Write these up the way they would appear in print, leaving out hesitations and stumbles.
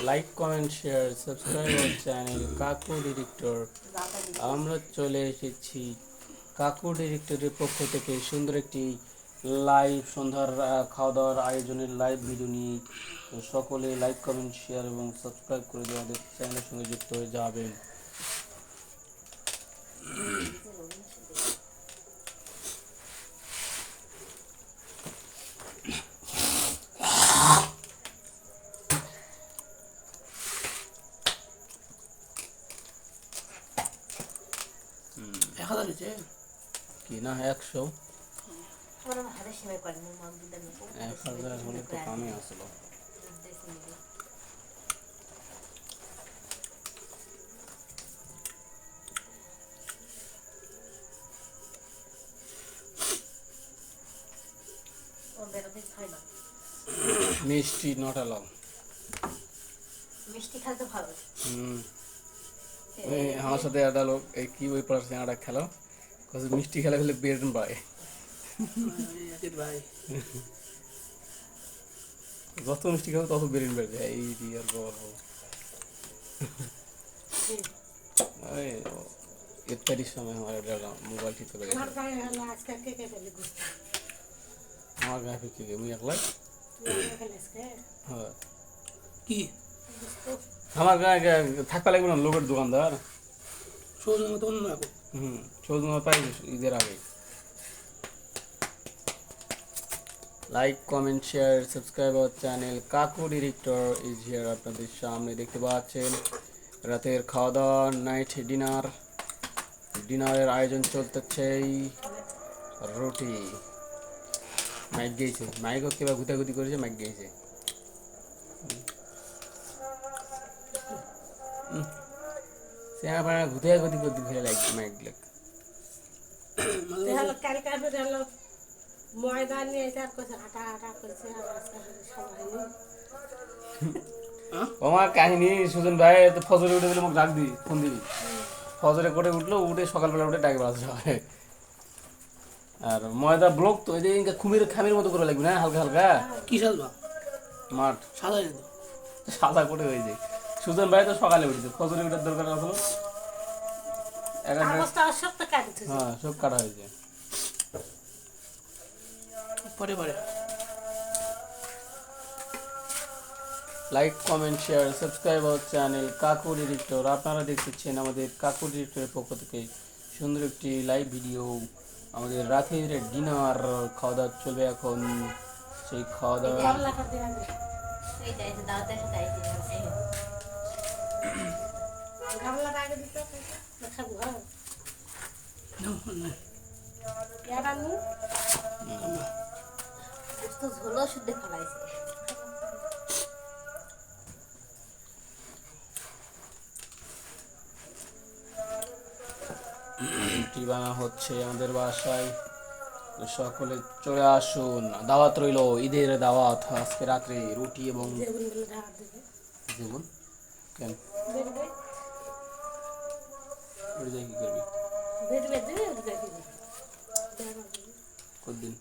Like comment share subscribe our channel কাকু director. আমরা চলে এসেছি কাকু ডিরেক্টরের পক্ষ থেকে সুন্দর একটি লাইভ সন্ধ্যার খাওয়া দাওয়ার আয়োজনের লাইভ ভিডিও নিয়ে। তো সকলে লাইক কমেন্ট শেয়ার এবং সাবস্ক্রাইব করে দিয়ে আমাদের চ্যানেলের সঙ্গে যুক্ত হয়ে যাবেন। কি না 100 1000 হলে তো কমই আসলো। মিষ্টি নট অ্যালাউ। মিষ্টি খেতে ভালো। আমার সাথে একটা লোক এই কি ওই পাড়ার সিনেমাটা খেলো মিষ্টি খেলা খেলে বের পায়। যত মিষ্টি খাবো তত বেরিন বেড়ে যায়। এই আর গল্প ইত্যাদির সময় আমার মোবাইল ঠিক করে গেছে। আমার গায়ে ফিকে মুই একলাই হ্যাঁ কি আমার গায়ে থাকতে লাগবে না লোকের দোকানদার চৌদ্দ পাই ঈদের আগে। Like comment share subscribe our channel কাকু ডিরেক্টর ইজ হিয়ার। আপনাদের সামনে দেখতে পাচ্ছেন রাতের খাওয়া দাওয়া নাইট ডিনারের আয়োজন চলতেছে। রুটি মাইক গিয়েছে, মাইকও কেবা গুতাগুতি করেছে, মাইক গিয়েছে। সে আমার গুতাগুতি করতে ভালো লাগছে মাইক লাগ। ময়দা নিয়ে এসে আটা আটা করেছে আমার কাহিনী সুজন ভাই তো ফজরে উঠে দিলে মোক ডাক দি ফোন দিবি। ফজরে করে উঠলো, উঠে সকালবেলা উঠে ডাকে বেড়াতে হয়। আর ময়দা ব্লক তো ওই যে খামির মতো করে লাগবে না, হালকা হালকা। কি সাজবা মাঠ সাদা সাদা করে হয়ে যায়। সুজন ভাই তো সকালে উঠেছে, ফজরে উঠার দরকার আসলো। হ্যাঁ সব কাটা হয়েছে পরে পরে। Like comment share subscribe our channel কাকু ডিরেক্টর। আপনারা দেখতেছেন আমাদের কাকু ডিরেক্টরের পক্ষ থেকে সুন্দর একটি লাইভ ভিডিও। আমাদের রাতের ডিনার খাওয়া দাওয়া চলবে এখন। সেই খাওয়া দাওয়া ঝোলও শুদ্ধ ফেলাইছে। রুটি বানা হচ্ছে আমাদের বাসায়। সকলে চলে আসুন, দাওয়াত রইল, ঈদের দাওয়াত আজকে রাত্রে রুটি এবং যেমন কেন কি করবি কদিন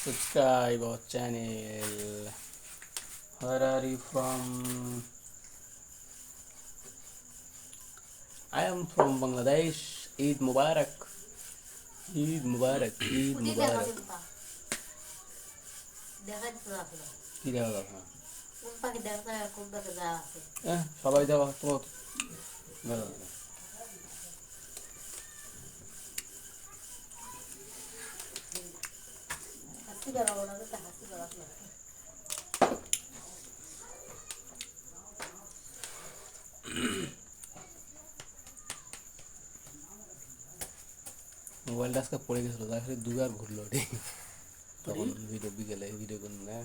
subscribe our channel. Where are you from? I am from Bangladesh. Eid Mubarak. Eid Mubarak. Eid Mubarak. কি দেখা যাবে না? সবাই যাওয়া তোমার মোবাইলটা আজকে পড়ে গেছিলো, তারপরে দুবার ঘুরলো তখন ভিডিও বিকেলে ভিডিও করুন না।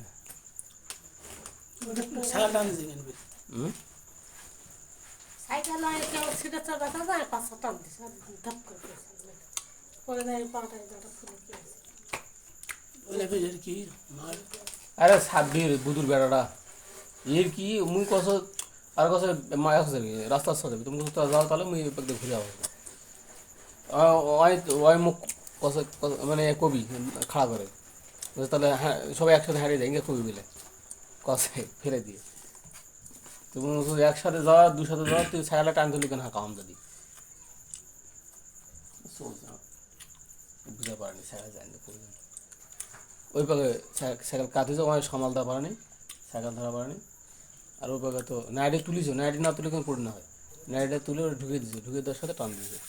আরে 26 বুধুর বেড়াটা এর কি মুই কস আর কস মায়া আছে রাস্তার সাথে তুমি তো যাও তাহলে মুই একদম ঘুরে আসবো ওই ওই মুখ কস মানে কবি খাড়া করে বলছে, তাহলে হ্যাঁ সবাই একসাথে হারিয়ে যায় ইঙ্গে কবি বলে কসে ফেলে দিয়ে তুমি শুধু একসাথে যাওয়া দুই সাথে যাওয়া তুই সাইকেলে টান তুলি কেন কাম যদি বুঝতে পারিনি সাইকেল জানি ওই পাকে সাইকেল কাঁধে যাওয়া সামাল দেওয়া পারেনি সাইকেল ধরা পারেনি আর ওই পাকে তো নাইডে তুলিছো নাইডে না তুলে কেন পড়ে না হয় নাইডে তুলে ওটা ঢুকে দিয়েছে ঢুকে দেওয়ার সাথে টান দিয়েছে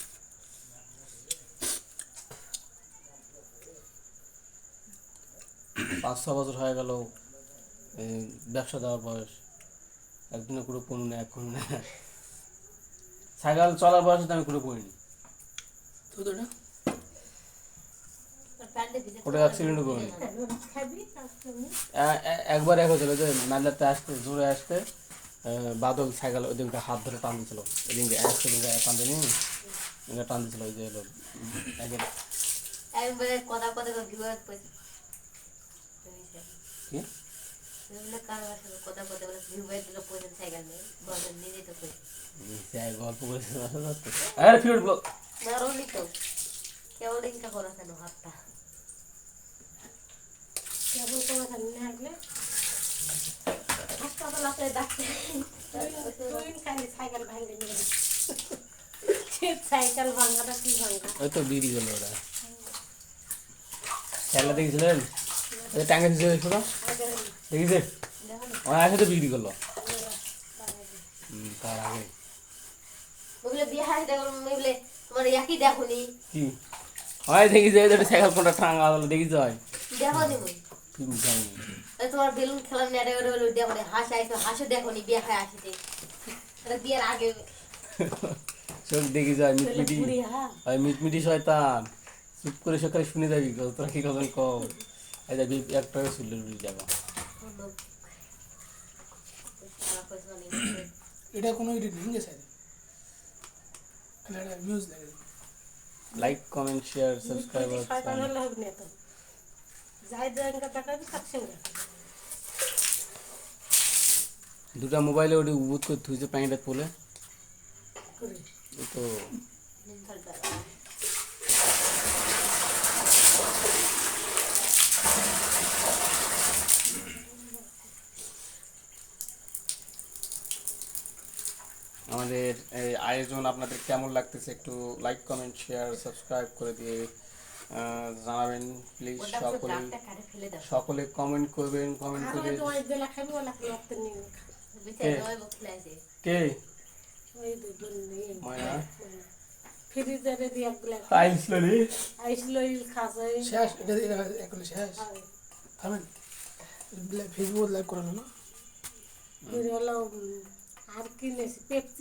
5-6 বছর হয়ে গেল ব্যবসা দেওয়ার বয়স একদিনে কোনো পড়ি না এখন না সাইকেল চলার বয়সে তো আমি কোনো পড়িনি তো তোটা ওটা অ্যাক্সিডেন্টও করিনি খাবি তুমি একবার এক হয়েছিল যে মেলাতে আসতে জোরে আসতে বাদল সাইকেল ওই দিনটা হাত ধরে টান দিয়েছিল ওই দিনকে সেদিনকে টান দিইনি টান দিয়েছিল ওই যে হলো একবারে কথা কথা বিবাদ কইছে কি এগুলো কার ভাষায় কথা কথা বলে বিবাদ দিল পয়সা সাইকেল নেই বলেন নিজে তো কই গল্প করেছে আরে ফিউড ব্লক মারোনি তো কেবল ইনকা করা কেন হাতটা কেবল করা কেন না আগলে হাসপাতাল আছে ডাক্তার তুই খালি সাইকেল ভাঙে নিয়ে সাইকেল ভাঙাটা কি ভাঙা ওই তো বিড়ি গেল ওরা খেলা দেখেছিলেন ওই টাঙ্গে দিয়েছে দেখো না দেখেছে আমার একসাথে বিক্রি করলো তার আগে ওগুলো বিয়ে হাসি দেখো ওগুলো তোমার একই দেখোনি কি হয় দেখি যে এটা সাইকেল কোনটা টাঙ্গা হলো দেখি যায় দেখোনি মই তুমি জানি তোমার বেলুন খেলা নেড়ে ওরে ওরে দেখোনি হাসি আইছো হাসি দেখোনি বিয়ে খায় আসিতে এটা বিয়ের আগে চোখ দেখি যায় মিটমিটি বুড়ি হ্যাঁ হয় মিটমিটি শয়তান চুপ করে সকালে শুনে যাবি তোরা কি কথা কম এই যাবি একটা শুনলে উড়ে যাবা এটা কোনো এডিট নেই গেছে খালি একটা ভিউজ লাগে লাইক কমেন্ট শেয়ার সাবস্ক্রাইব শয়তান হলে হবে না তো যাই দেনকা টাকা সাকসেস দুটা মোবাইলে ওটি উবুত করে থুইছে প্যান্টটা পলে করে এই তো আমাদের এই আয়োজন আপনাদের কেমন লাগতেছে একটু লাইক কমেন্ট শেয়ার সাবস্ক্রাইব করে দিয়ে জানাবেন প্লিজ ওটা সকলে ডাক্তার কাটে ফেলে দাও সকলে কমেন্ট করবেন কমেন্ট করে আমি তো ওই জেলা খাবি ওলা রক্ত নিয়ে বিচার নয় বকলে আছে কে ওই দুজন নিয়ে মায়া ফ্রিজারে দিয়ে একগুলা আইসলো রে আইসলো ইল খাসাই শেষ এটা এটা এখন শেষ থামেন ফেসবুক লাইভ করানো না হলো আর কি নেছি পেপসি